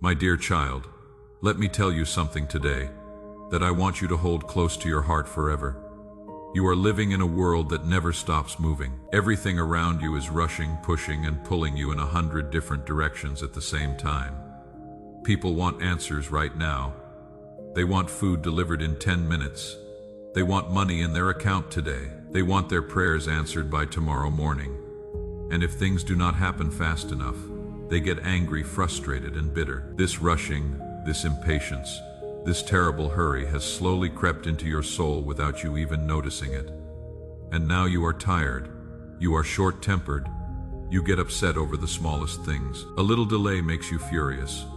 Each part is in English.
My dear child, let me tell you something today that I want you to hold close to your heart forever. You are living in a world that never stops moving. Everything around you is rushing, pushing, and pulling you in 100 different directions at the same time. People want answers right now. They want food delivered in 10 minutes. They want money in their account today. They want their prayers answered by tomorrow morning. And if things do not happen fast enough, they get angry, frustrated, and bitter. This rushing, this impatience, this terrible hurry has slowly crept into your soul without you even noticing it. And now you are tired. You are short-tempered. You get upset over the smallest things. A little delay makes you furious.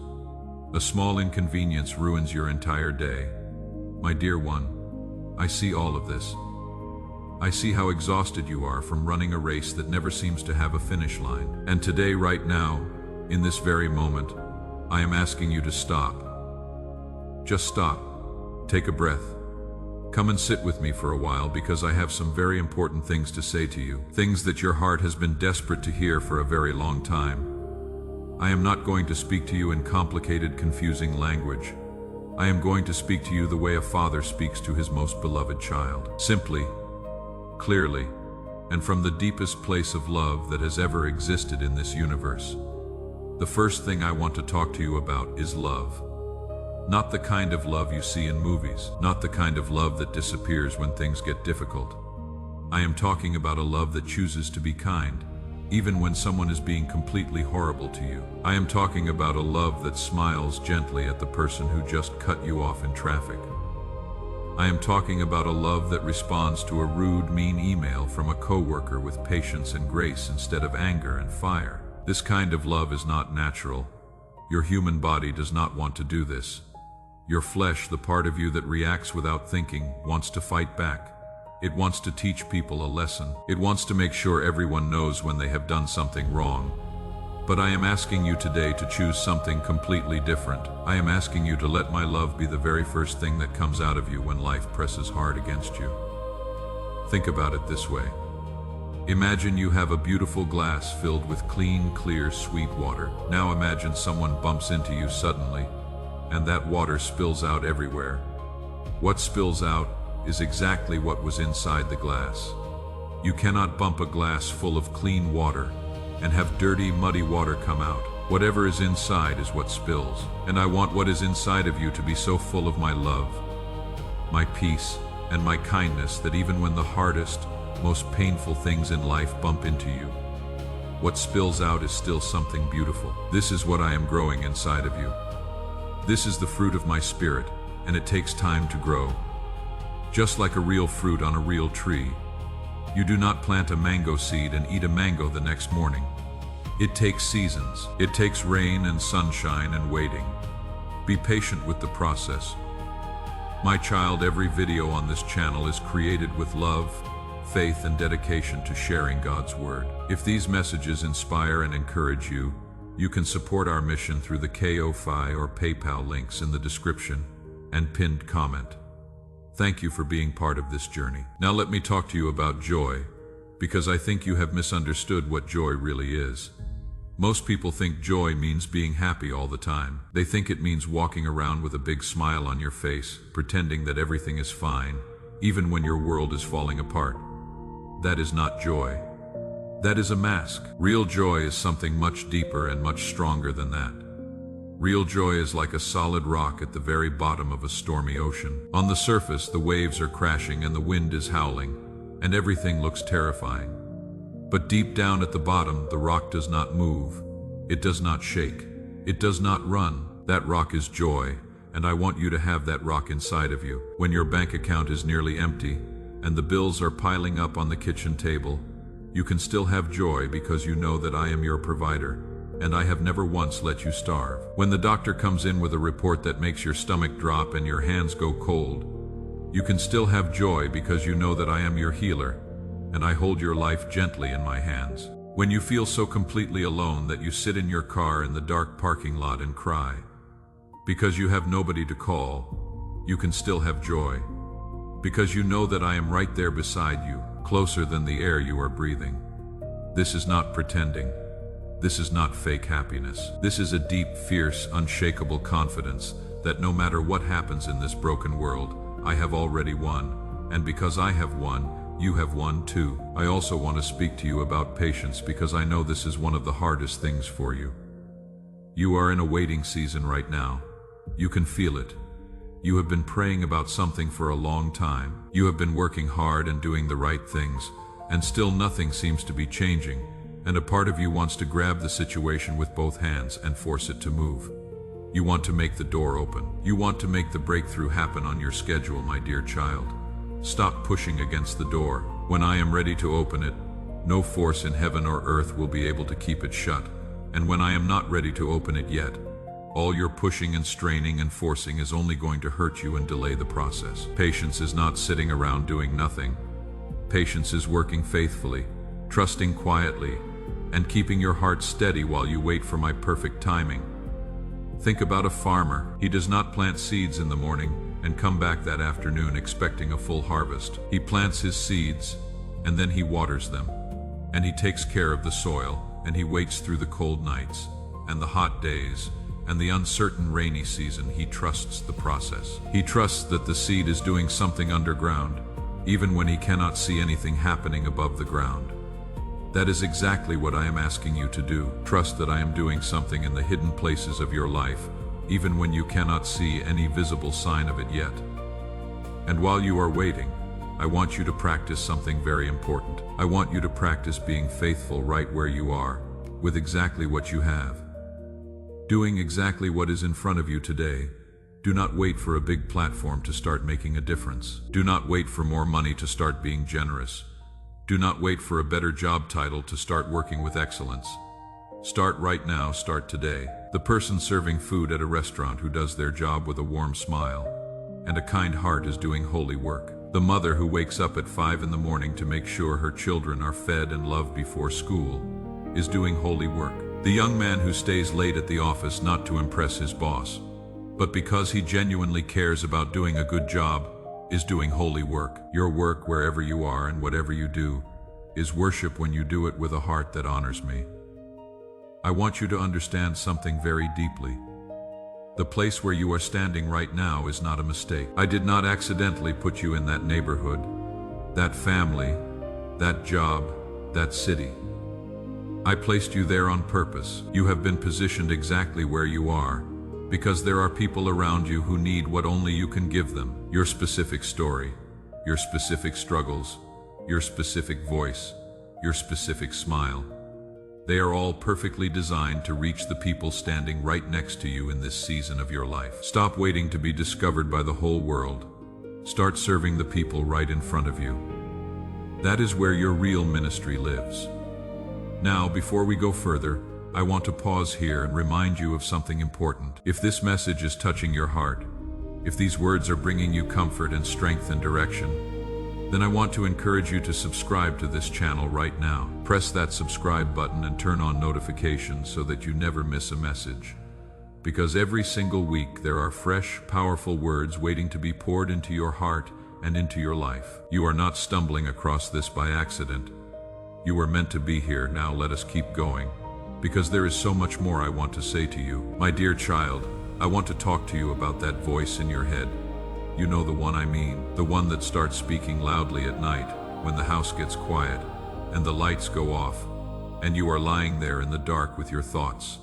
A small inconvenience ruins your entire day. My dear one, I see all of this. I see how exhausted you are from running a race that never seems to have a finish line. And today, right now, in this very moment, I am asking you to stop. Just stop. Take a breath. Come and sit with me for a while because I have some very important things to say to you. Things that your heart has been desperate to hear for a very long time. I am not going to speak to you in complicated, confusing language. I am going to speak to you the way a father speaks to his most beloved child. Simply, clearly, and from the deepest place of love that has ever existed in this universe. The first thing I want to talk to you about is love. Not the kind of love you see in movies, not the kind of love that disappears when things get difficult. I am talking about a love that chooses to be kind, even when someone is being completely horrible to you. I am talking about a love that smiles gently at the person who just cut you off in traffic. I am talking about a love that responds to a rude, mean email from a coworker with patience and grace instead of anger and fire. This kind of love is not natural. Your human body does not want to do this. Your flesh, the part of you that reacts without thinking, wants to fight back. It wants to teach people a lesson. It wants to make sure everyone knows when they have done something wrong. But I am asking you today to choose something completely different. I am asking you to let my love be the very first thing that comes out of you when life presses hard against you. Think about it this way. Imagine you have a beautiful glass filled with clean, clear, sweet water. Now imagine someone bumps into you suddenly, and that water spills out everywhere. What spills out is exactly what was inside the glass. You cannot bump a glass full of clean water and have dirty, muddy water come out. Whatever is inside is what spills. And I want what is inside of you to be so full of my love, my peace, and my kindness that even when the hardest, most painful things in life bump into you, what spills out is still something beautiful. This is what I am growing inside of you. This is the fruit of my spirit, and it takes time to grow. Just like a real fruit on a real tree, you do not plant a mango seed and eat a mango the next morning. It takes seasons. It takes rain and sunshine and waiting. Be patient with the process. My child, every video on this channel is created with love, faith, and dedication to sharing God's Word. If these messages inspire and encourage you, you can support our mission through the Ko-Fi or PayPal links in the description and pinned comment. Thank you for being part of this journey. Now let me talk to you about joy, because I think you have misunderstood what joy really is. Most people think joy means being happy all the time. They think it means walking around with a big smile on your face, pretending that everything is fine, even when your world is falling apart. That is not joy. That is a mask. Real joy is something much deeper and much stronger than that. Real joy is like a solid rock at the very bottom of a stormy ocean. On the surface, the waves are crashing and the wind is howling, and everything looks terrifying. But deep down at the bottom, the rock does not move. It does not shake. It does not run. That rock is joy, and I want you to have that rock inside of you. When your bank account is nearly empty, and the bills are piling up on the kitchen table, you can still have joy because you know that I am your provider, and I have never once let you starve. When the doctor comes in with a report that makes your stomach drop and your hands go cold, you can still have joy because you know that I am your healer, and I hold your life gently in my hands. When you feel so completely alone that you sit in your car in the dark parking lot and cry, because you have nobody to call, you can still have joy, because you know that I am right there beside you, closer than the air you are breathing. This is not pretending. This is not fake happiness. This is a deep, fierce, unshakable confidence that no matter what happens in this broken world, I have already won. And because I have won, you have won too. I also want to speak to you about patience because I know this is one of the hardest things for you. You are in a waiting season right now. You can feel it. You have been praying about something for a long time. You have been working hard and doing the right things, and still nothing seems to be changing, and a part of you wants to grab the situation with both hands and force it to move. You want to make the door open. You want to make the breakthrough happen on your schedule, my dear child. Stop pushing against the door. When I am ready to open it, no force in heaven or earth will be able to keep it shut. And when I am not ready to open it yet, all your pushing and straining and forcing is only going to hurt you and delay the process. Patience is not sitting around doing nothing. Patience is working faithfully, trusting quietly, and keeping your heart steady while you wait for my perfect timing. Think about a farmer. He does not plant seeds in the morning and come back that afternoon expecting a full harvest. He plants his seeds, and then he waters them, and he takes care of the soil, and he waits through the cold nights and the hot days and the uncertain rainy season. He trusts the process. He trusts that the seed is doing something underground, even when he cannot see anything happening above the ground. That is exactly what I am asking you to do. Trust that I am doing something in the hidden places of your life, even when you cannot see any visible sign of it yet. And while you are waiting, I want you to practice something very important. I want you to practice being faithful right where you are, with exactly what you have. Doing exactly what is in front of you today. Do not wait for a big platform to start making a difference. Do not wait for more money to start being generous. Do not wait for a better job title to start working with excellence. Start right now, start today. The person serving food at a restaurant who does their job with a warm smile and a kind heart is doing holy work. The mother who wakes up at 5 in the morning to make sure her children are fed and loved before school is doing holy work. The young man who stays late at the office not to impress his boss, but because he genuinely cares about doing a good job, is doing holy work. Your work, wherever you are and whatever you do, is worship when you do it with a heart that honors me. I want you to understand something very deeply. The place where you are standing right now is not a mistake. I did not accidentally put you in that neighborhood, that family, that job, that city. I placed you there on purpose. You have been positioned exactly where you are, because there are people around you who need what only you can give them. Your specific story, your specific struggles, your specific voice, your specific smile. They are all perfectly designed to reach the people standing right next to you in this season of your life. Stop waiting to be discovered by the whole world. Start serving the people right in front of you. That is where your real ministry lives. Now, before we go further, I want to pause here and remind you of something important. If this message is touching your heart, if these words are bringing you comfort and strength and direction, then I want to encourage you to subscribe to this channel right now. Press that subscribe button and turn on notifications so that you never miss a message. Because every single week there are fresh, powerful words waiting to be poured into your heart and into your life. You are not stumbling across this by accident. You are meant to be here. Now let us keep going, because there is so much more I want to say to you. My dear child, I want to talk to you about that voice in your head. You know the one I mean, the one that starts speaking loudly at night when the house gets quiet and the lights go off and you are lying there in the dark with your thoughts.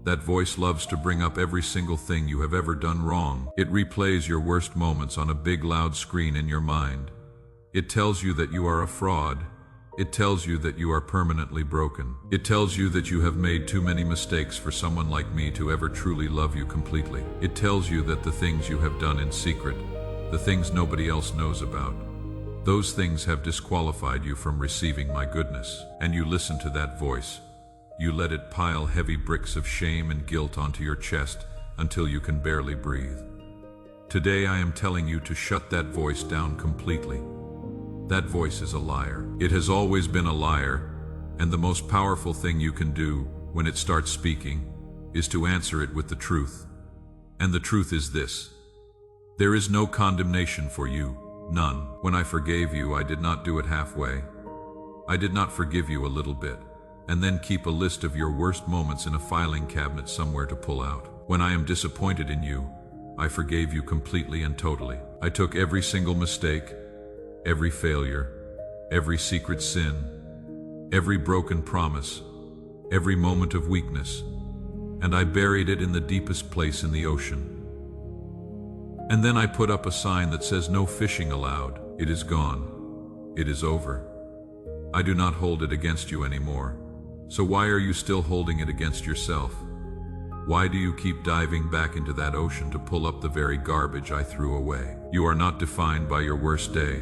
That voice loves to bring up every single thing you have ever done wrong. It replays your worst moments on a big loud screen in your mind. It tells you that you are a fraud. It tells you that you are permanently broken. It tells you that you have made too many mistakes for someone like me to ever truly love you completely. It tells you that the things you have done in secret, the things nobody else knows about, those things have disqualified you from receiving my goodness. And you listen to that voice. You let it pile heavy bricks of shame and guilt onto your chest until you can barely breathe. Today I am telling you to shut that voice down completely. That voice is a liar. It has always been a liar, and the most powerful thing you can do when it starts speaking is to answer it with the truth. And the truth is this: there is no condemnation for you, none. When I forgave you, I did not do it halfway. I did not forgive you a little bit. and then keep a list of your worst moments in a filing cabinet somewhere to pull out. When I am disappointed in you, I forgave you completely and totally. I took every single mistake, every failure, every secret sin, every broken promise, every moment of weakness, and I buried it in the deepest place in the ocean. And then I put up a sign that says no fishing allowed. It is gone. It is over. I do not hold it against you anymore. So why are you still holding it against yourself? Why do you keep diving back into that ocean to pull up the very garbage I threw away? You are not defined by your worst day.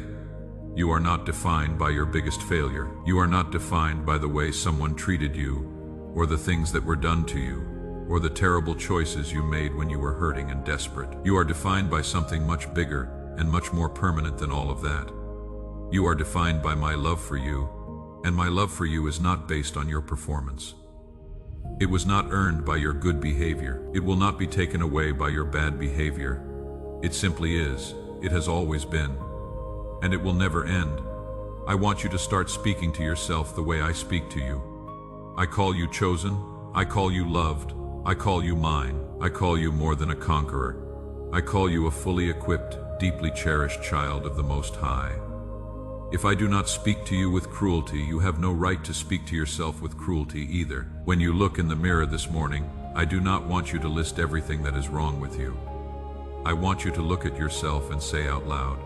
You are not defined by your biggest failure. You are not defined by the way someone treated you, or the things that were done to you, or the terrible choices you made when you were hurting and desperate. You are defined by something much bigger and much more permanent than all of that. You are defined by my love for you, and my love for you is not based on your performance. It was not earned by your good behavior. It will not be taken away by your bad behavior. It simply is. It has always been. And it will never end. I want you to start speaking to yourself the way I speak to you. I call you chosen. I call you loved. I call you mine. I call you more than a conqueror. I call you a fully equipped, deeply cherished child of the Most High. If I do not speak to you with cruelty, you have no right to speak to yourself with cruelty either. When you look in the mirror this morning, I do not want you to list everything that is wrong with you. I want you to look at yourself and say out loud,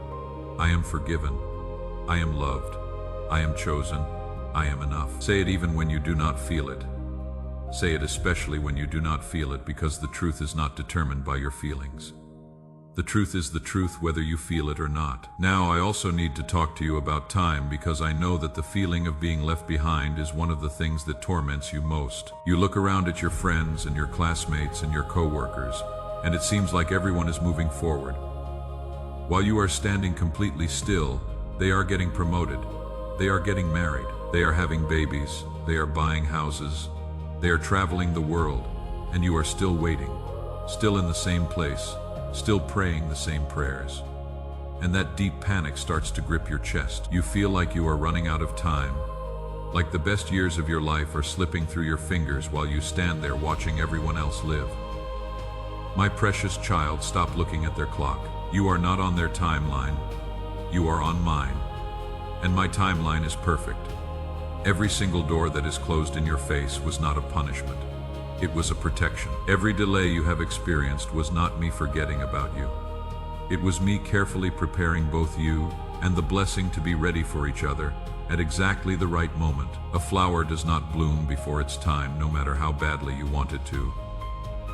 I am forgiven. I am loved. I am chosen. I am enough. Say it even when you do not feel it. Say it especially when you do not feel it, because the truth is not determined by your feelings. The truth is the truth whether you feel it or not. Now I also need to talk to you about time, because I know that the feeling of being left behind is one of the things that torments you most. You look around at your friends and your classmates and your co-workers, and it seems like everyone is moving forward. While you are standing completely still, they are getting promoted. They are getting married. They are having babies. They are buying houses. They are traveling the world, and you are still waiting, still in the same place, still praying the same prayers. And that deep panic starts to grip your chest. You feel like you are running out of time, like the best years of your life are slipping through your fingers while you stand there watching everyone else live. My precious child, stop looking at their clock. You are not on their timeline. You are on mine. And my timeline is perfect. Every single door that is closed in your face was not a punishment. It was a protection. Every delay you have experienced was not me forgetting about you. It was me carefully preparing both you and the blessing to be ready for each other at exactly the right moment. A flower does not bloom before its time, no matter how badly you want it to.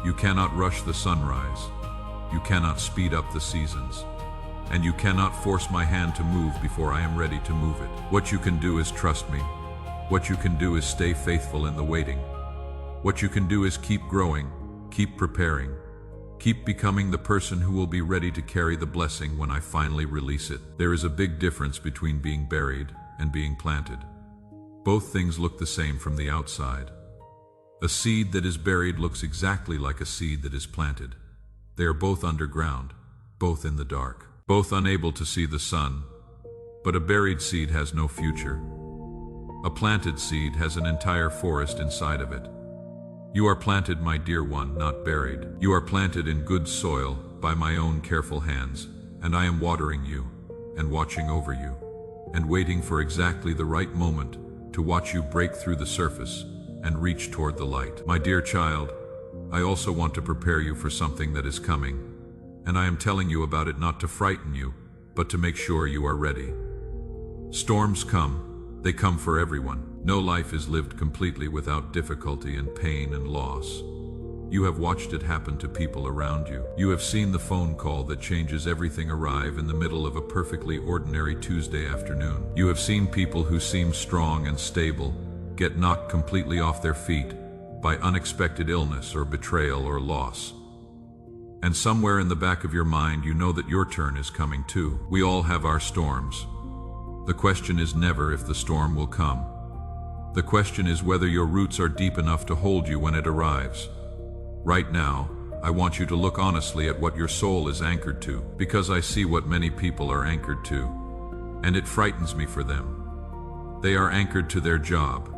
You cannot rush the sunrise. You cannot speed up the seasons. And you cannot force my hand to move before I am ready to move it. What you can do is trust me. What you can do is stay faithful in the waiting. What you can do is keep growing, keep preparing, keep becoming the person who will be ready to carry the blessing when I finally release it. There is a big difference between being buried and being planted. Both things look the same from the outside. A seed that is buried looks exactly like a seed that is planted. They are both underground, both in the dark, both unable to see the sun. But a buried seed has no future. A planted seed has an entire forest inside of it. You are planted, my dear one, not buried. You are planted in good soil by my own careful hands, and I am watering you and watching over you and waiting for exactly the right moment to watch you break through the surface and reach toward the light. My dear child, I also want to prepare you for something that is coming, and I am telling you about it not to frighten you, but to make sure you are ready. Storms come. They come for everyone. No life is lived completely without difficulty and pain and loss. You have watched it happen to people around you. You have seen the phone call that changes everything arrive in the middle of a perfectly ordinary Tuesday afternoon. You have seen people who seem strong and stable get knocked completely off their feet by unexpected illness or betrayal or loss. And somewhere in the back of your mind, you know that your turn is coming too. We all have our storms. The question is never if the storm will come. The question is whether your roots are deep enough to hold you when it arrives. Right now, I want you to look honestly at what your soul is anchored to, because I see what many people are anchored to, and it frightens me for them. They are anchored to their job.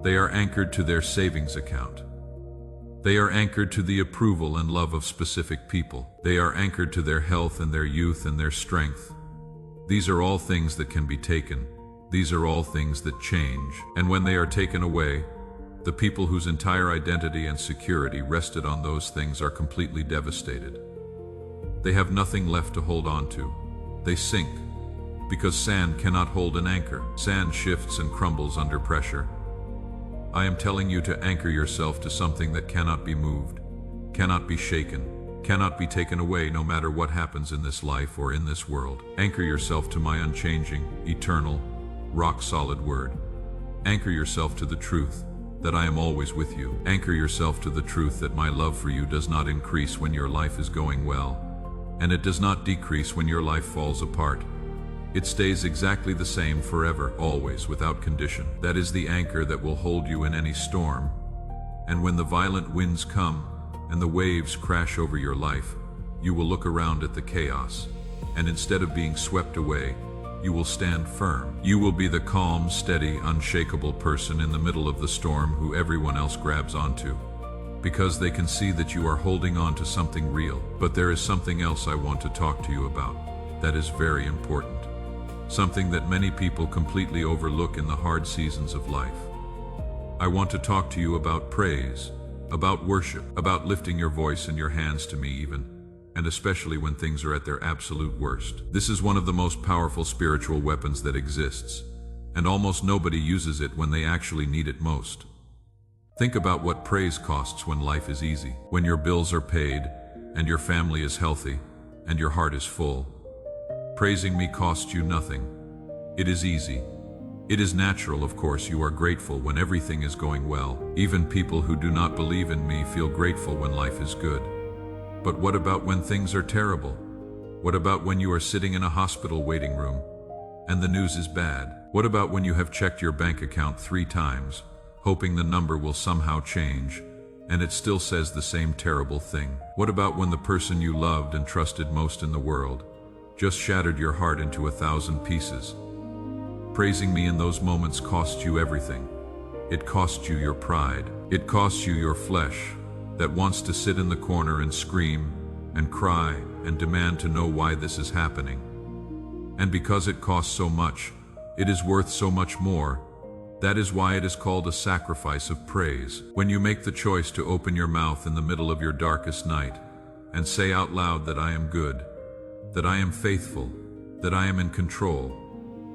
They are anchored to their savings account. They are anchored to the approval and love of specific people. They are anchored to their health and their youth and their strength. These are all things that can be taken. These are all things that change. And when they are taken away, the people whose entire identity and security rested on those things are completely devastated. They have nothing left to hold on to. They sink, because sand cannot hold an anchor. Sand shifts and crumbles under pressure. I am telling you to anchor yourself to something that cannot be moved, cannot be shaken, cannot be taken away no matter what happens in this life or in this world. Anchor yourself to my unchanging, eternal, rock-solid word. Anchor yourself to the truth that I am always with you. Anchor yourself to the truth that my love for you does not increase when your life is going well, and it does not decrease when your life falls apart. It stays exactly the same forever, always, without condition. That is the anchor that will hold you in any storm. And when the violent winds come and the waves crash over your life, you will look around at the chaos, and instead of being swept away, you will stand firm. You will be the calm, steady, unshakable person in the middle of the storm who everyone else grabs onto, because they can see that you are holding on to something real. But there is something else I want to talk to you about that is very important. Something that many people completely overlook in the hard seasons of life. I want to talk to you about praise, about worship, about lifting your voice and your hands to me even, and especially when things are at their absolute worst. This is one of the most powerful spiritual weapons that exists, and almost nobody uses it when they actually need it most. Think about what praise costs when life is easy, when your bills are paid, and your family is healthy, and your heart is full. Praising me costs you nothing. It is easy. It is natural, of course. You are grateful when everything is going well. Even people who do not believe in me feel grateful when life is good. But what about when things are terrible? What about when you are sitting in a hospital waiting room and the news is bad? What about when you have checked your bank account 3 times, hoping the number will somehow change, and it still says the same terrible thing? What about when the person you loved and trusted most in the world just shattered your heart into 1,000 pieces? Praising me in those moments costs you everything. It costs you your pride. It costs you your flesh that wants to sit in the corner and scream and cry and demand to know why this is happening. And because it costs so much, it is worth so much more. That is why it is called a sacrifice of praise. When you make the choice to open your mouth in the middle of your darkest night and say out loud that I am good, that I am faithful, that I am in control,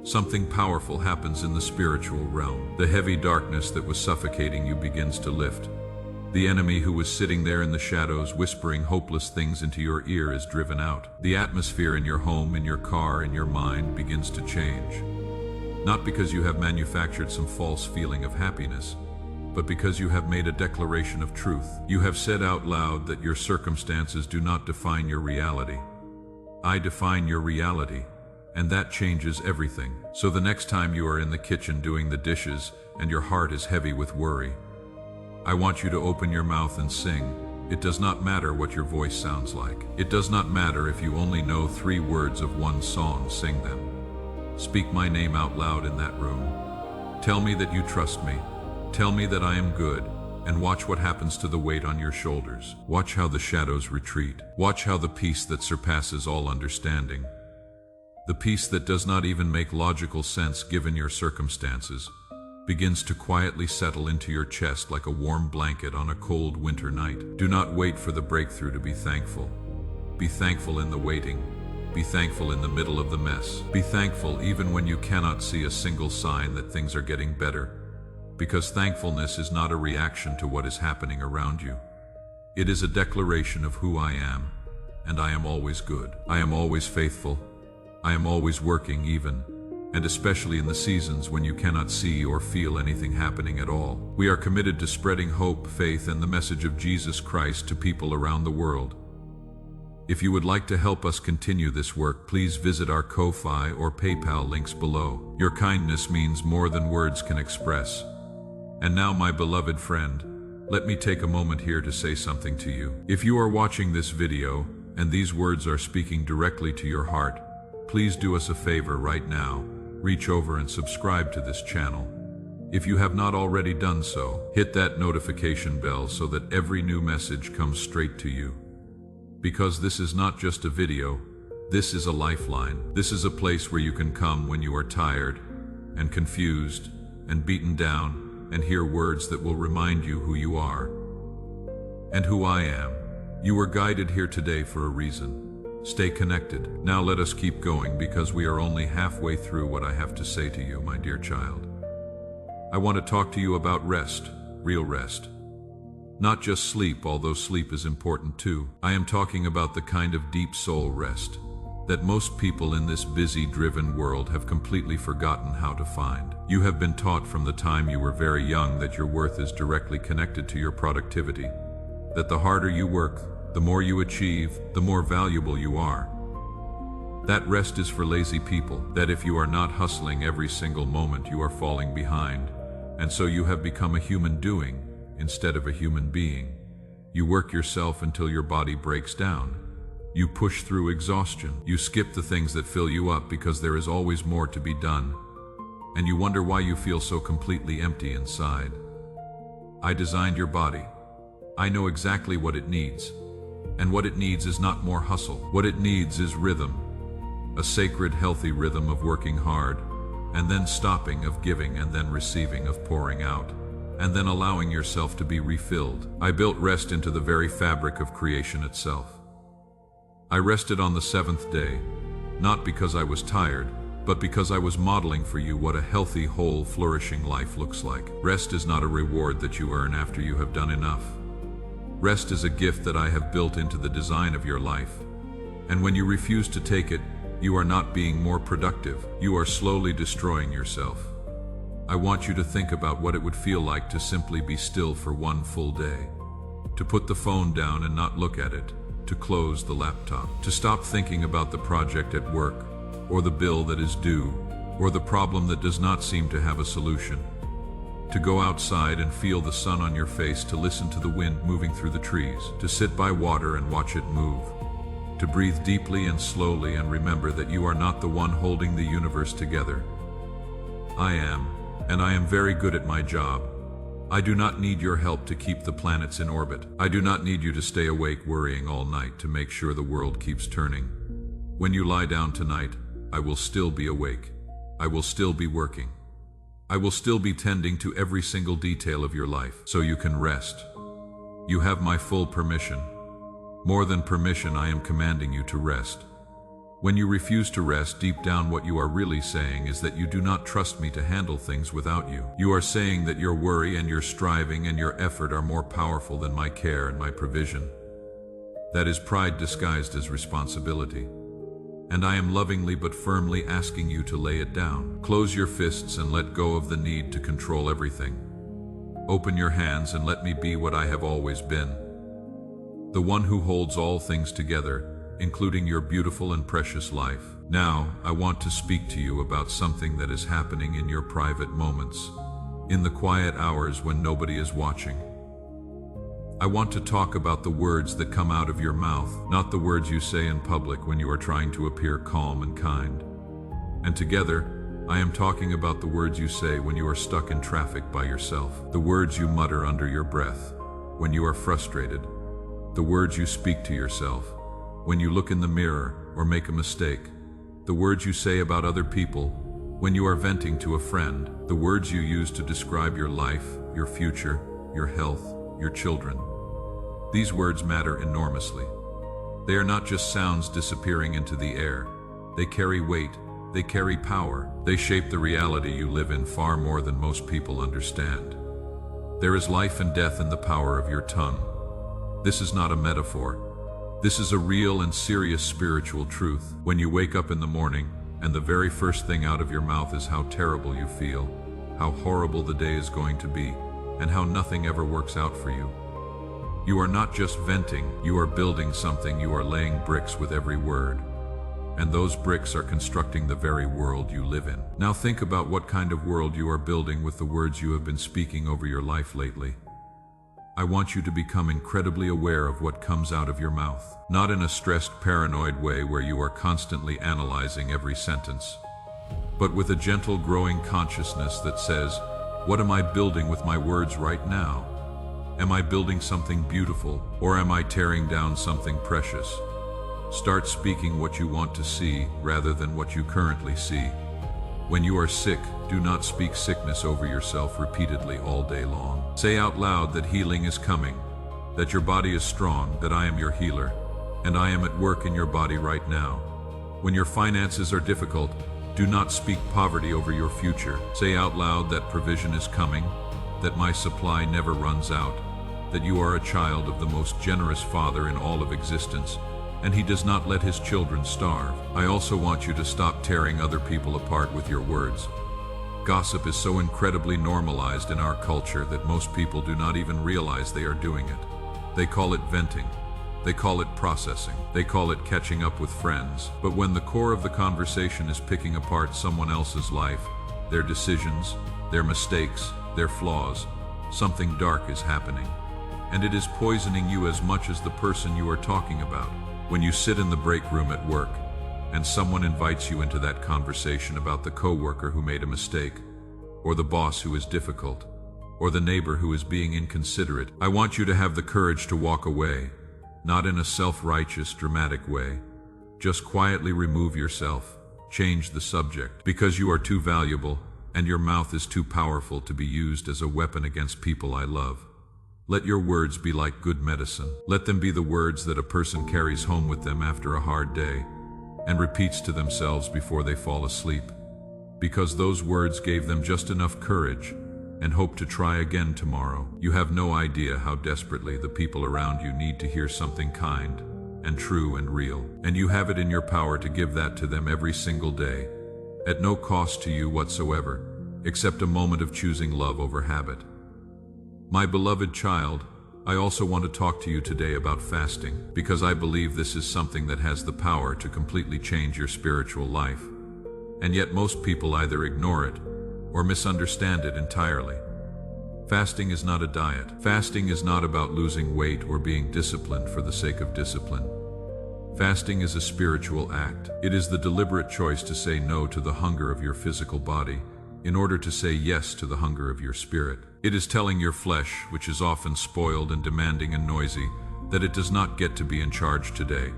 something powerful happens in the spiritual realm. The heavy darkness that was suffocating you begins to lift. The enemy who was sitting there in the shadows whispering hopeless things into your ear is driven out. The atmosphere in your home, in your car, in your mind begins to change. Not because you have manufactured some false feeling of happiness, but because you have made a declaration of truth. You have said out loud that your circumstances do not define your reality. I define your reality, and that changes everything. So the next time you are in the kitchen doing the dishes and your heart is heavy with worry, I want you to open your mouth and sing. It does not matter what your voice sounds like. It does not matter if you only know 3 words of one song, sing them. Speak my name out loud in that room. Tell me that you trust me. Tell me that I am good. And watch what happens to the weight on your shoulders. Watch how the shadows retreat. Watch how the peace that surpasses all understanding, the peace that does not even make logical sense given your circumstances, begins to quietly settle into your chest like a warm blanket on a cold winter night. Do not wait for the breakthrough to be thankful. Be thankful in the waiting. Be thankful in the middle of the mess. Be thankful even when you cannot see a single sign that things are getting better. Because thankfulness is not a reaction to what is happening around you. It is a declaration of who I am, and I am always good. I am always faithful. I am always working even, and especially in the seasons when you cannot see or feel anything happening at all. We are committed to spreading hope, faith, and the message of Jesus Christ to people around the world. If you would like to help us continue this work, please visit our Ko-fi or PayPal links below. Your kindness means more than words can express. And now, my beloved friend, let me take a moment here to say something to you. If you are watching this video and these words are speaking directly to your heart, please do us a favor right now. Reach over and subscribe to this channel. If you have not already done so, hit that notification bell so that every new message comes straight to you. Because this is not just a video, this is a lifeline. This is a place where you can come when you are tired and confused and beaten down and hear words that will remind you who you are and who I am. You were guided here today for a reason. Stay connected. Now let us keep going because we are only halfway through what I have to say to you, my dear child. I want to talk to you about rest, real rest. Not just sleep, although sleep is important too. I am talking about the kind of deep soul rest that most people in this busy, driven world have completely forgotten how to find. You have been taught from the time you were very young that your worth is directly connected to your productivity, that the harder you work, the more you achieve, the more valuable you are. That rest is for lazy people, that if you are not hustling every single moment, you are falling behind. And so you have become a human doing instead of a human being. You work yourself until your body breaks down. You push through exhaustion. You skip the things that fill you up because there is always more to be done. And you wonder why you feel so completely empty inside. I designed your body. I know exactly what it needs. And what it needs is not more hustle. What it needs is rhythm. A sacred, healthy rhythm of working hard, and then stopping, of giving, and then receiving, of pouring out, and then allowing yourself to be refilled. I built rest into the very fabric of creation itself. I rested on the seventh day, not because I was tired, but because I was modeling for you what a healthy, whole, flourishing life looks like. Rest is not a reward that you earn after you have done enough. Rest is a gift that I have built into the design of your life. And when you refuse to take it, you are not being more productive. You are slowly destroying yourself. I want you to think about what it would feel like to simply be still for one full day. To put the phone down and not look at it. To close the laptop. To stop thinking about the project at work, or the bill that is due, or the problem that does not seem to have a solution. To go outside and feel the sun on your face, to listen to the wind moving through the trees, to sit by water and watch it move. To breathe deeply and slowly and remember that you are not the one holding the universe together. I am, and I am very good at my job. I do not need your help to keep the planets in orbit. I do not need you to stay awake worrying all night to make sure the world keeps turning. When you lie down tonight, I will still be awake. I will still be working. I will still be tending to every single detail of your life, so you can rest. You have my full permission. More than permission, I am commanding you to rest. When you refuse to rest, deep down what you are really saying is that you do not trust me to handle things without you. You are saying that your worry and your striving and your effort are more powerful than my care and my provision. That is pride disguised as responsibility. And I am lovingly but firmly asking you to lay it down. Close your fists and let go of the need to control everything. Open your hands and let me be what I have always been. The one who holds all things together, including your beautiful and precious life. Now, I want to speak to you about something that is happening in your private moments, in the quiet hours when nobody is watching. I want to talk about the words that come out of your mouth, not the words you say in public when you are trying to appear calm and kind. And together, I am talking about the words you say when you are stuck in traffic by yourself, the words you mutter under your breath when you are frustrated, the words you speak to yourself when you look in the mirror or make a mistake, the words you say about other people when you are venting to a friend, the words you use to describe your life, your future, your health, your children. These words matter enormously. They are not just sounds disappearing into the air. They carry weight, they carry power. They shape the reality you live in far more than most people understand. There is life and death in the power of your tongue. This is not a metaphor. This is a real and serious spiritual truth. When you wake up in the morning, and the very first thing out of your mouth is how terrible you feel, how horrible the day is going to be, and how nothing ever works out for you. You are not just venting, you are building something. You are laying bricks with every word. And those bricks are constructing the very world you live in. Now think about what kind of world you are building with the words you have been speaking over your life lately. I want you to become incredibly aware of what comes out of your mouth. Not in a stressed, paranoid way where you are constantly analyzing every sentence, but with a gentle, growing consciousness that says, What am I building with my words right now? Am I building something beautiful, or am I tearing down something precious? Start speaking what you want to see rather than what you currently see. When you are sick, do not speak sickness over yourself repeatedly all day long. Say out loud that healing is coming, that your body is strong, that I am your healer, and I am at work in your body right now. When your finances are difficult, do not speak poverty over your future. Say out loud that provision is coming, that my supply never runs out, that you are a child of the most generous Father in all of existence, and He does not let His children starve. I also want you to stop tearing other people apart with your words. Gossip is so incredibly normalized in our culture that most people do not even realize they are doing it. They call it venting. They call it processing. They call it catching up with friends. But when the core of the conversation is picking apart someone else's life, their decisions, their mistakes, their flaws, something dark is happening. And it is poisoning you as much as the person you are talking about. When you sit in the break room at work, and someone invites you into that conversation about the coworker who made a mistake, or the boss who is difficult, or the neighbor who is being inconsiderate, I want you to have the courage to walk away, not in a self-righteous, dramatic way. Just quietly remove yourself, change the subject, because you are too valuable, and your mouth is too powerful to be used as a weapon against people I love. Let your words be like good medicine. Let them be the words that a person carries home with them after a hard day and repeats to themselves before they fall asleep, because those words gave them just enough courage and hope to try again tomorrow. You have no idea how desperately the people around you need to hear something kind and true and real, and you have it in your power to give that to them every single day, at no cost to you whatsoever, except a moment of choosing love over habit. My beloved child, I also want to talk to you today about fasting, because I believe this is something that has the power to completely change your spiritual life. And yet most people either ignore it or misunderstand it entirely. Fasting is not a diet. Fasting is not about losing weight or being disciplined for the sake of discipline. Fasting is a spiritual act. It is the deliberate choice to say no to the hunger of your physical body in order to say yes to the hunger of your spirit. It is telling your flesh, which is often spoiled and demanding and noisy, that it does not get to be in charge today.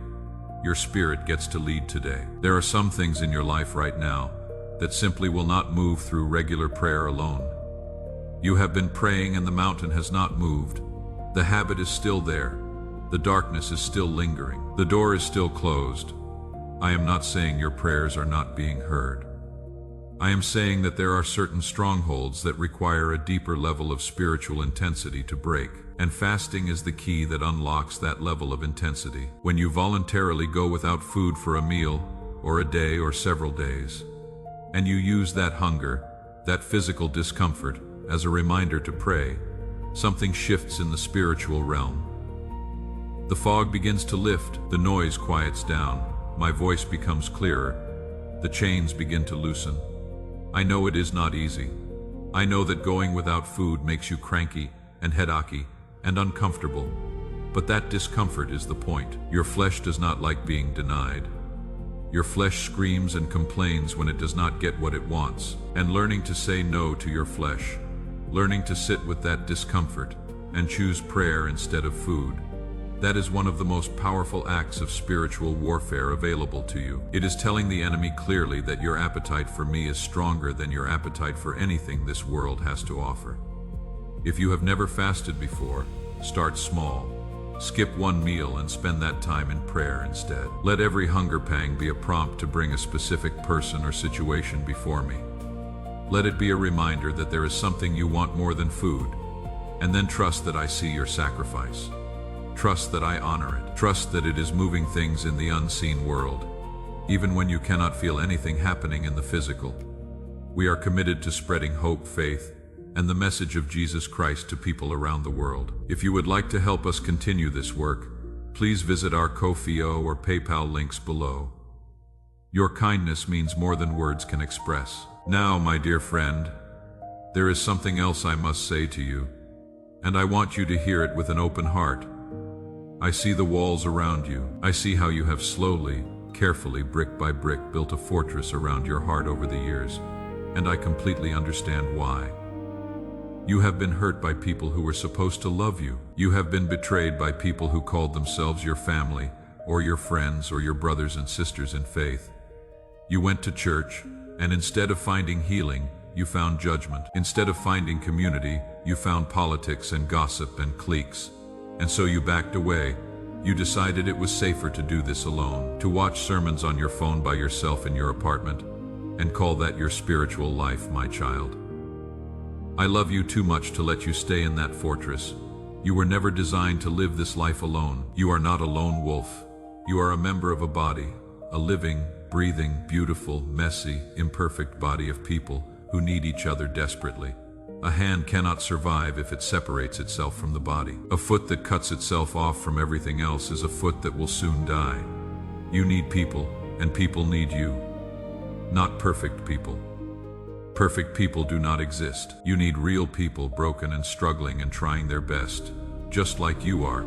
Your spirit gets to lead today. There are some things in your life right now that simply will not move through regular prayer alone. You have been praying and the mountain has not moved. The habit is still there. The darkness is still lingering. The door is still closed. I am not saying your prayers are not being heard. I am saying that there are certain strongholds that require a deeper level of spiritual intensity to break, and fasting is the key that unlocks that level of intensity. When you voluntarily go without food for a meal, or a day or several days, and you use that hunger, that physical discomfort, as a reminder to pray, something shifts in the spiritual realm. The fog begins to lift, the noise quiets down, my voice becomes clearer, the chains begin to loosen. I know it is not easy. I know that going without food makes you cranky and headachy and uncomfortable, but that discomfort is the point. Your flesh does not like being denied. Your flesh screams and complains when it does not get what it wants, and learning to say no to your flesh, learning to sit with that discomfort and choose prayer instead of food, that is one of the most powerful acts of spiritual warfare available to you. It is telling the enemy clearly that your appetite for me is stronger than your appetite for anything this world has to offer. If you have never fasted before, start small. Skip one meal and spend that time in prayer instead. Let every hunger pang be a prompt to bring a specific person or situation before me. Let it be a reminder that there is something you want more than food, and then trust that I see your sacrifice. Trust that I honor it. Trust that it is moving things in the unseen world, even when you cannot feel anything happening in the physical. We are committed to spreading hope, faith, and the message of Jesus Christ to people around the world. If you would like to help us continue this work, please visit our Ko-fi or PayPal links below. Your kindness means more than words can express. Now, my dear friend, there is something else I must say to you, and I want you to hear it with an open heart. I see the walls around you. I see how you have slowly, carefully, brick by brick, built a fortress around your heart over the years, and I completely understand why. You have been hurt by people who were supposed to love you. You have been betrayed by people who called themselves your family, or your friends, or your brothers and sisters in faith. You went to church, and instead of finding healing, you found judgment. Instead of finding community, you found politics and gossip and cliques. And so you backed away. You decided it was safer to do this alone, to watch sermons on your phone by yourself in your apartment, and call that your spiritual life, my child. I love you too much to let you stay in that fortress. You were never designed to live this life alone. You are not a lone wolf. You are a member of a body, a living, breathing, beautiful, messy, imperfect body of people who need each other desperately. A hand cannot survive if it separates itself from the body. A foot that cuts itself off from everything else is a foot that will soon die. You need people, and people need you. Not perfect people. Perfect people do not exist. You need real people, broken and struggling and trying their best, just like you are.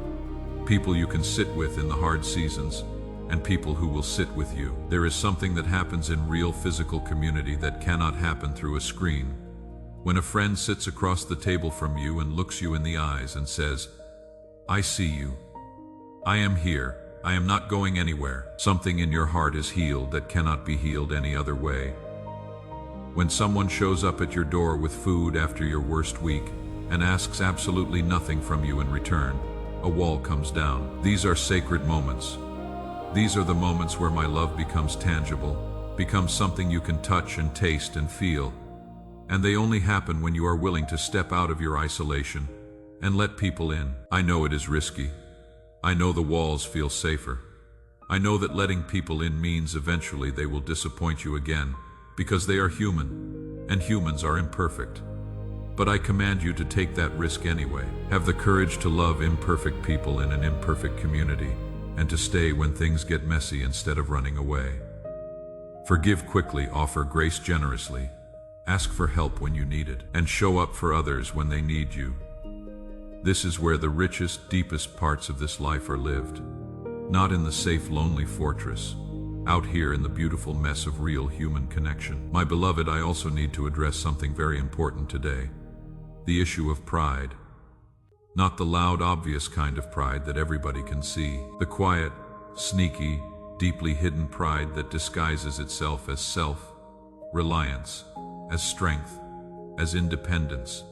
People you can sit with in the hard seasons, and people who will sit with you. There is something that happens in real physical community that cannot happen through a screen. When a friend sits across the table from you and looks you in the eyes and says, "I see you. I am here. I am not going anywhere." Something in your heart is healed that cannot be healed any other way. When someone shows up at your door with food after your worst week and asks absolutely nothing from you in return, a wall comes down. These are sacred moments. These are the moments where my love becomes tangible, becomes something you can touch and taste and feel. And they only happen when you are willing to step out of your isolation and let people in. I know it is risky. I know the walls feel safer. I know that letting people in means eventually they will disappoint you again, because they are human, and humans are imperfect. But I command you to take that risk anyway. Have the courage to love imperfect people in an imperfect community, and to stay when things get messy instead of running away. Forgive quickly, offer grace generously, ask for help when you need it, and show up for others when they need you. This is where the richest, deepest parts of this life are lived. Not in the safe, lonely fortress. Out here in the beautiful mess of real human connection. My beloved, I also need to address something very important today. The issue of pride. Not the loud, obvious kind of pride that everybody can see. The quiet, sneaky, deeply hidden pride that disguises itself as self-reliance, as strength, as independence.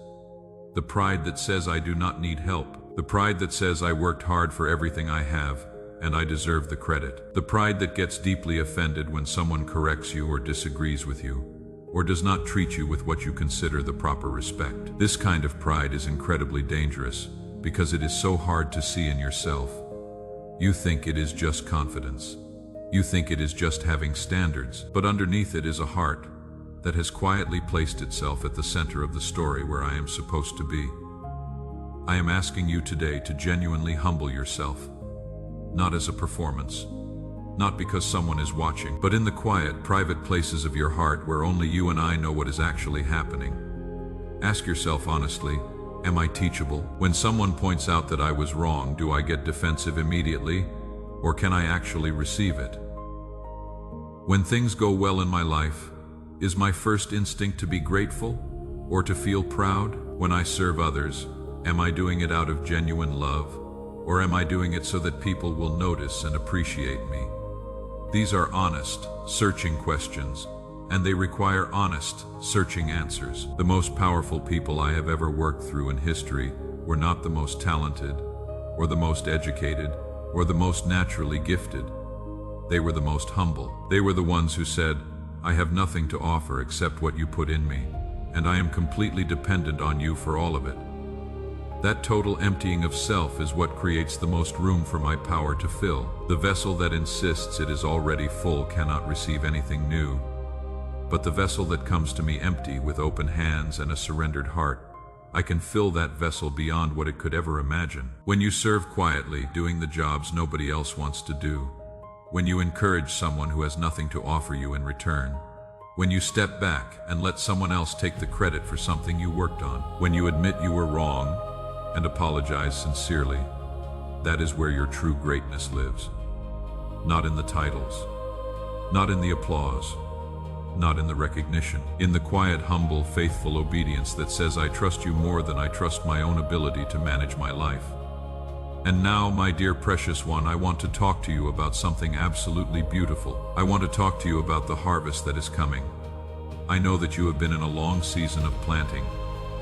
The pride that says I do not need help. The pride that says I worked hard for everything I have, and I deserve the credit. The pride that gets deeply offended when someone corrects you or disagrees with you, or does not treat you with what you consider the proper respect. This kind of pride is incredibly dangerous, because it is so hard to see in yourself. You think it is just confidence. You think it is just having standards, but underneath it is a heart that has quietly placed itself at the center of the story where I am supposed to be. I am asking you today to genuinely humble yourself. Not as a performance, not because someone is watching, but in the quiet, private places of your heart where only you and I know what is actually happening. Ask yourself honestly, am I teachable? When someone points out that I was wrong, do I get defensive immediately, or can I actually receive it? When things go well in my life, is my first instinct to be grateful, or to feel proud? When I serve others, am I doing it out of genuine love? Or am I doing it so that people will notice and appreciate me? These are honest, searching questions, and they require honest, searching answers. The most powerful people I have ever worked through in history were not the most talented, or the most educated, or the most naturally gifted. They were the most humble. They were the ones who said, "I have nothing to offer except what you put in me, and I am completely dependent on you for all of it." That total emptying of self is what creates the most room for my power to fill. The vessel that insists it is already full cannot receive anything new. But the vessel that comes to me empty, with open hands and a surrendered heart, I can fill that vessel beyond what it could ever imagine. When you serve quietly, doing the jobs nobody else wants to do. When you encourage someone who has nothing to offer you in return. When you step back and let someone else take the credit for something you worked on. When you admit you were wrong and apologize sincerely, that is where your true greatness lives. Not in the titles, not in the applause, not in the recognition. In the quiet, humble, faithful obedience that says, I trust you more than I trust my own ability to manage my life. And now, my dear precious one, I want to talk to you about something absolutely beautiful. I want to talk to you about the harvest that is coming. I know that you have been in a long season of planting,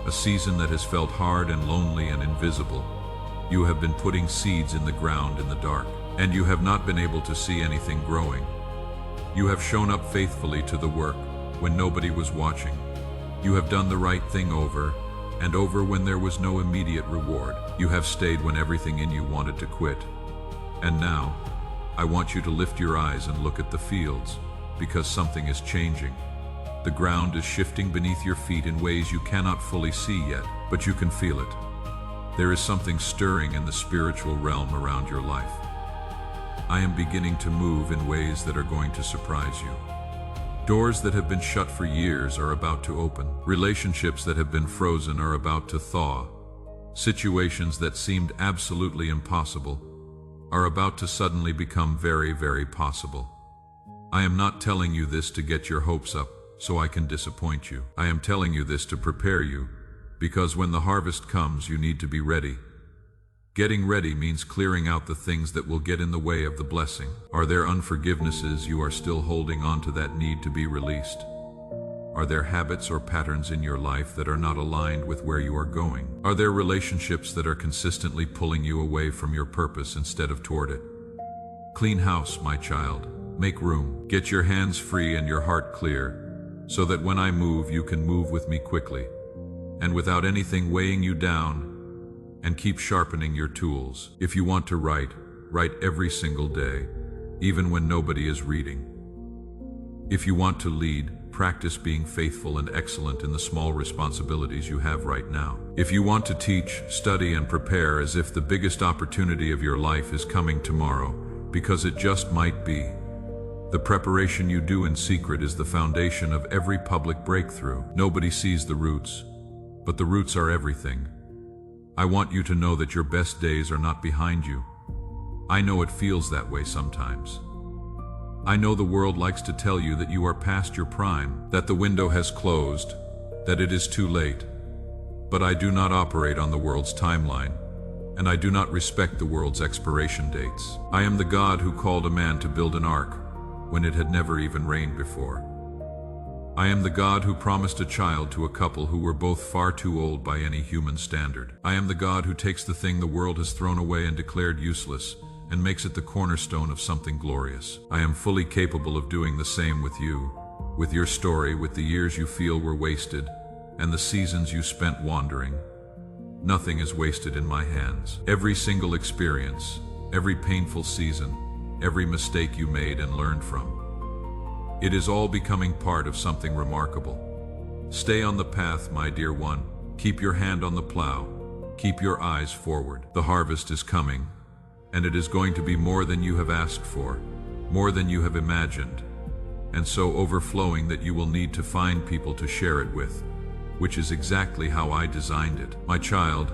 a season that has felt hard and lonely and invisible. You have been putting seeds in the ground in the dark, and you have not been able to see anything growing. You have shown up faithfully to the work when nobody was watching. You have done the right thing over and over when there was no immediate reward. You have stayed when everything in you wanted to quit. And now, I want you to lift your eyes and look at the fields, because something is changing. The ground is shifting beneath your feet in ways you cannot fully see yet, but you can feel it. There is something stirring in the spiritual realm around your life. I am beginning to move in ways that are going to surprise you. Doors that have been shut for years are about to open. Relationships that have been frozen are about to thaw. Situations that seemed absolutely impossible are about to suddenly become very, very possible. I am not telling you this to get your hopes up so I can disappoint you. I am telling you this to prepare you, because when the harvest comes, you need to be ready. Getting ready means clearing out the things that will get in the way of the blessing. Are there unforgivenesses you are still holding on to that need to be released? Are there habits or patterns in your life that are not aligned with where you are going? Are there relationships that are consistently pulling you away from your purpose instead of toward it? Clean house, my child. Make room. Get your hands free and your heart clear, so that when I move, you can move with me quickly, and without anything weighing you down, and keep sharpening your tools. If you want to write every single day, even when nobody is reading. If you want to lead, practice being faithful and excellent in the small responsibilities you have right now. If you want to teach, study and prepare as if the biggest opportunity of your life is coming tomorrow, because it just might be. The preparation you do in secret is the foundation of every public breakthrough. Nobody sees the roots, but the roots are everything. I want you to know that your best days are not behind you. I know it feels that way sometimes. I know the world likes to tell you that you are past your prime, that the window has closed, that it is too late. But I do not operate on the world's timeline, and I do not respect the world's expiration dates. I am the God who called a man to build an ark when it had never even rained before. I am the God who promised a child to a couple who were both far too old by any human standard. I am the God who takes the thing the world has thrown away and declared useless and makes it the cornerstone of something glorious. I am fully capable of doing the same with you, with your story, with the years you feel were wasted, and the seasons you spent wandering. Nothing is wasted in my hands. Every single experience, every painful season, every mistake you made and learned from. It is all becoming part of something remarkable. Stay on the path, my dear one. Keep your hand on the plow. Keep your eyes forward. The harvest is coming, and it is going to be more than you have asked for, more than you have imagined, and so overflowing that you will need to find people to share it with, which is exactly how I designed it. My child,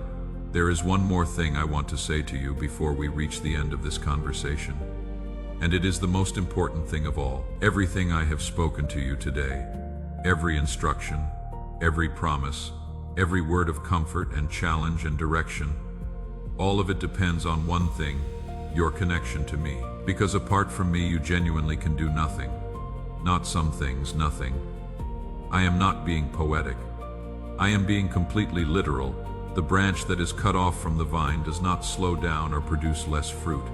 there is one more thing I want to say to you before we reach the end of this conversation. And it is the most important thing of all. Everything I have spoken to you today, every instruction, every promise, every word of comfort and challenge and direction, all of it depends on one thing, your connection to me. Because apart from me, you genuinely can do nothing. Not some things, nothing. I am not being poetic. I am being completely literal. The branch that is cut off from the vine does not slow down or produce less fruit.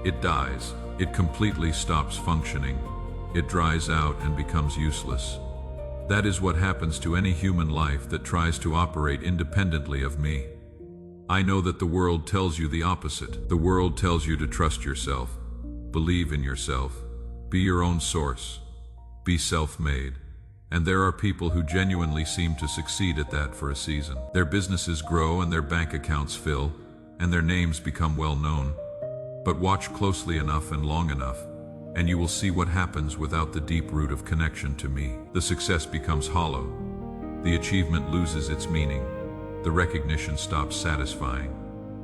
It dies. It completely stops functioning. It dries out and becomes useless. That is what happens to any human life that tries to operate independently of me. I know that the world tells you the opposite. The world tells you to trust yourself, believe in yourself, be your own source, be self-made. And there are people who genuinely seem to succeed at that for a season. Their businesses grow and their bank accounts fill, and their names become well known. But watch closely enough and long enough, and you will see what happens without the deep root of connection to me. The success becomes hollow. The achievement loses its meaning. The recognition stops satisfying.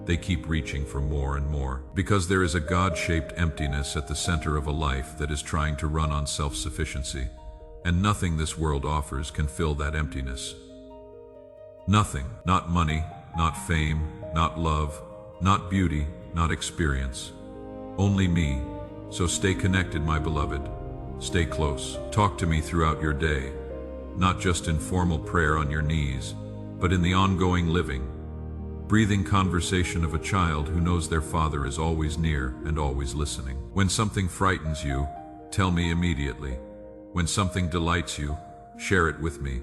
They keep reaching for more and more, because there is a God-shaped emptiness at the center of a life that is trying to run on self-sufficiency, and nothing this world offers can fill that emptiness. Nothing, not money, not fame, not love, not beauty, not experience. Only me. So stay connected, my beloved. Stay close. Talk to me throughout your day, not just in formal prayer on your knees, but in the ongoing living, breathing conversation of a child who knows their father is always near and always listening. When something frightens you, tell me immediately. When something delights you, share it with me.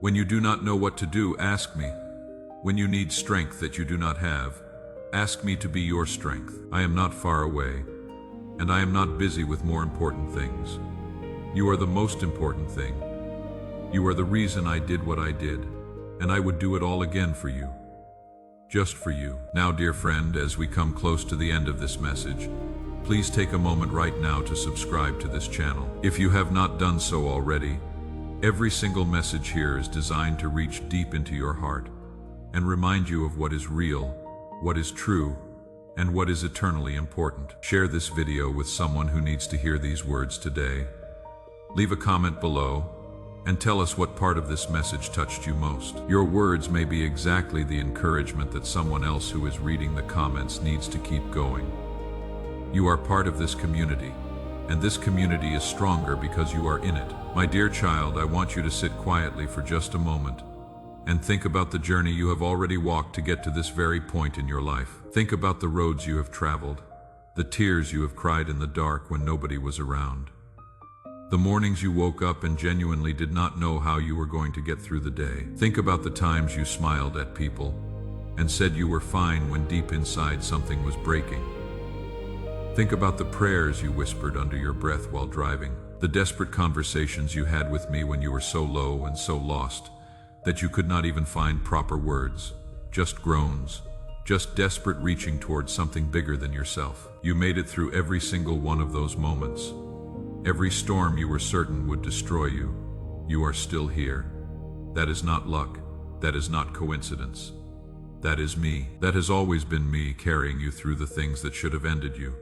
When you do not know what to do, ask me. When you need strength that you do not have, ask me to be your strength. I am not far away, and I am not busy with more important things. You are the most important thing. You are the reason I did what I did, and I would do it all again for you. Just for you. Now, dear friend, as we come close to the end of this message, please take a moment right now to subscribe to this channel. If you have not done so already, every single message here is designed to reach deep into your heart and remind you of what is real, what is true, and what is eternally important. Share this video with someone who needs to hear these words today. Leave a comment below and tell us what part of this message touched you most. Your words may be exactly the encouragement that someone else who is reading the comments needs to keep going. You are part of this community, and this community is stronger because you are in it. My dear child, I want you to sit quietly for just a moment and think about the journey you have already walked to get to this very point in your life. Think about the roads you have traveled, the tears you have cried in the dark when nobody was around, the mornings you woke up and genuinely did not know how you were going to get through the day. Think about the times you smiled at people and said you were fine when deep inside something was breaking. Think about the prayers you whispered under your breath while driving, the desperate conversations you had with me when you were so low and so lost that you could not even find proper words, just groans, just desperate reaching towards something bigger than yourself. You made it through every single one of those moments. Every storm you were certain would destroy you. You are still here. That is not luck. That is not coincidence. That is me. That has always been me carrying you through the things that should have ended you,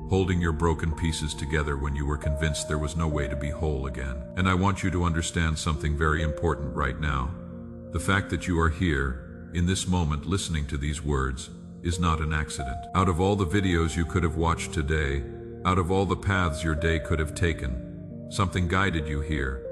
holding your broken pieces together when you were convinced there was no way to be whole again. And I want you to understand something very important right now. The fact that you are here, in this moment, listening to these words, is not an accident. Out of all the videos you could have watched today, out of all the paths your day could have taken, something guided you here.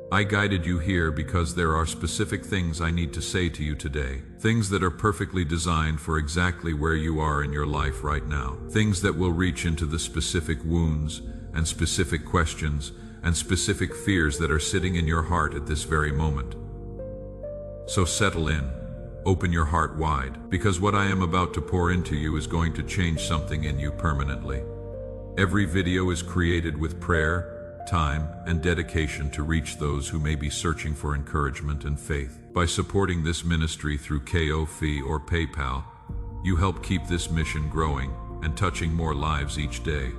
I guided you here because there are specific things I need to say to you today. Things that are perfectly designed for exactly where you are in your life right now. Things that will reach into the specific wounds and specific questions and specific fears that are sitting in your heart at this very moment. So settle in. Open your heart wide, because what I am about to pour into you is going to change something in you permanently. Every video is created with prayer, time, and dedication to reach those who may be searching for encouragement and faith. By supporting this ministry through Ko-fi or PayPal, you help keep this mission growing and touching more lives each day.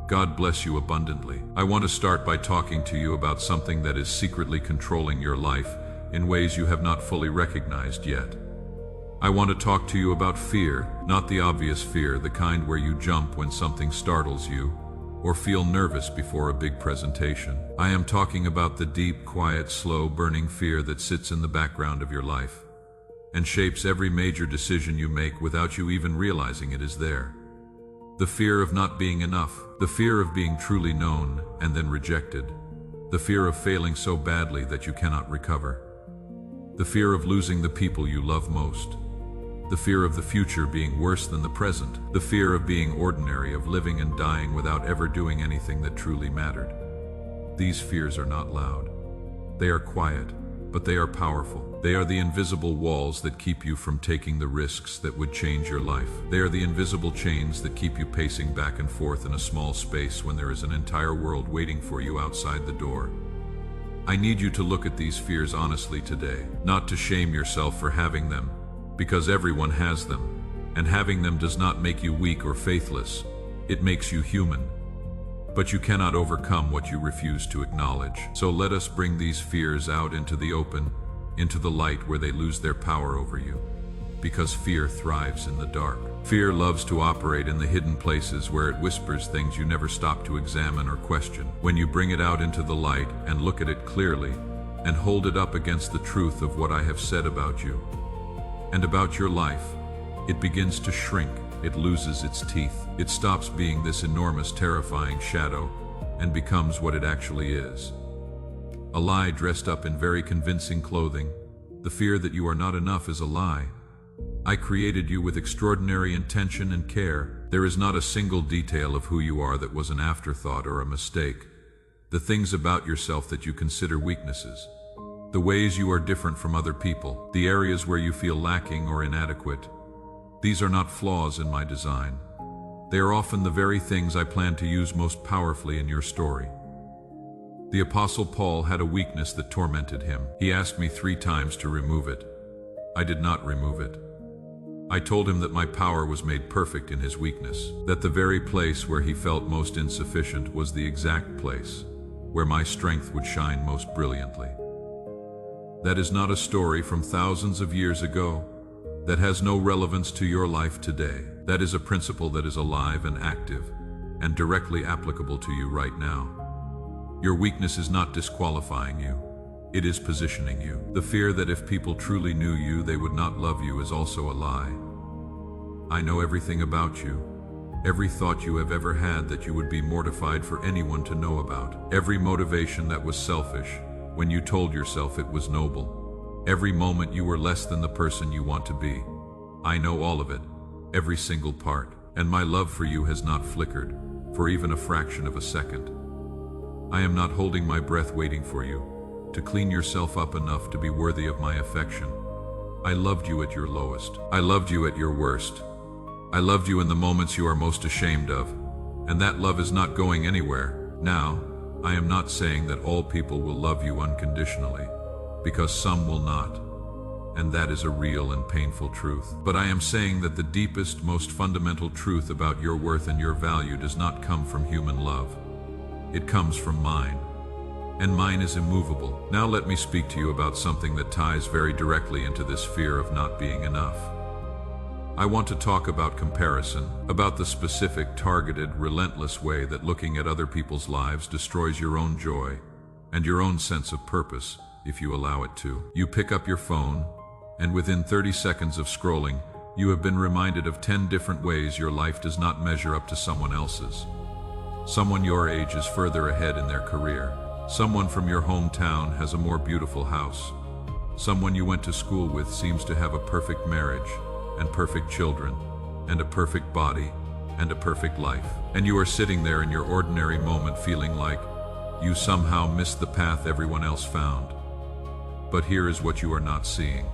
God bless you abundantly. I want to start by talking to you about something that is secretly controlling your life in ways you have not fully recognized yet. I want to talk to you about fear, not the obvious fear, the kind where you jump when something startles you, or feel nervous before a big presentation. I am talking about the deep, quiet, slow, burning fear that sits in the background of your life and shapes every major decision you make without you even realizing it is there. The fear of not being enough, the fear of being truly known and then rejected, the fear of failing so badly that you cannot recover, the fear of losing the people you love most, the fear of the future being worse than the present, the fear of being ordinary, of living and dying without ever doing anything that truly mattered. These fears are not loud. They are quiet, but they are powerful. They are the invisible walls that keep you from taking the risks that would change your life. They are the invisible chains that keep you pacing back and forth in a small space when there is an entire world waiting for you outside the door. I need you to look at these fears honestly today, not to shame yourself for having them, because everyone has them, and having them does not make you weak or faithless. It makes you human. But you cannot overcome what you refuse to acknowledge. So let us bring these fears out into the open, into the light where they lose their power over you. because fear thrives in the dark. Fear loves to operate in the hidden places where it whispers things you never stop to examine or question. When you bring it out into the light and look at it clearly, and hold it up against the truth of what I have said about you and about your life, it begins to shrink. It loses its teeth. It stops being this enormous, terrifying shadow and becomes what it actually is. A lie dressed up in very convincing clothing. The fear that you are not enough is a lie. I created you with extraordinary intention and care. There is not a single detail of who you are that was an afterthought or a mistake. The things about yourself that you consider weaknesses, the ways you are different from other people, the areas where you feel lacking or inadequate, these are not flaws in my design. They are often the very things I plan to use most powerfully in your story. The Apostle Paul had a weakness that tormented him. He asked me 3 times to remove it. I did not remove it. I told him that my power was made perfect in his weakness, that the very place where he felt most insufficient was the exact place where my strength would shine most brilliantly. That is not a story from thousands of years ago that has no relevance to your life today. That is a principle that is alive and active and directly applicable to you right now. Your weakness is not disqualifying you. It is positioning you. The fear that if people truly knew you, they would not love you is also a lie. I know everything about you. Every thought you have ever had that you would be mortified for anyone to know about. Every motivation that was selfish when you told yourself it was noble. Every moment you were less than the person you want to be. I know all of it, every single part. And my love for you has not flickered for even a fraction of a second. I am not holding my breath waiting for you to clean yourself up enough to be worthy of my affection. I loved you at your lowest. I loved you at your worst. I loved you in the moments you are most ashamed of, and that love is not going anywhere. Now, I am not saying that all people will love you unconditionally, because some will not, and that is a real and painful truth. But I am saying that the deepest, most fundamental truth about your worth and your value does not come from human love. It comes from mine, and mine is immovable. Now let me speak to you about something that ties very directly into this fear of not being enough. I want to talk about comparison, about the specific, targeted, relentless way that looking at other people's lives destroys your own joy and your own sense of purpose, if you allow it to. You pick up your phone, and within 30 seconds of scrolling, you have been reminded of 10 different ways your life does not measure up to someone else's. Someone your age is further ahead in their career. Someone from your hometown has a more beautiful house. Someone you went to school with seems to have a perfect marriage, and perfect children, and a perfect body, and a perfect life. And you are sitting there in your ordinary moment feeling like you somehow missed the path everyone else found. But here is what you are not seeing.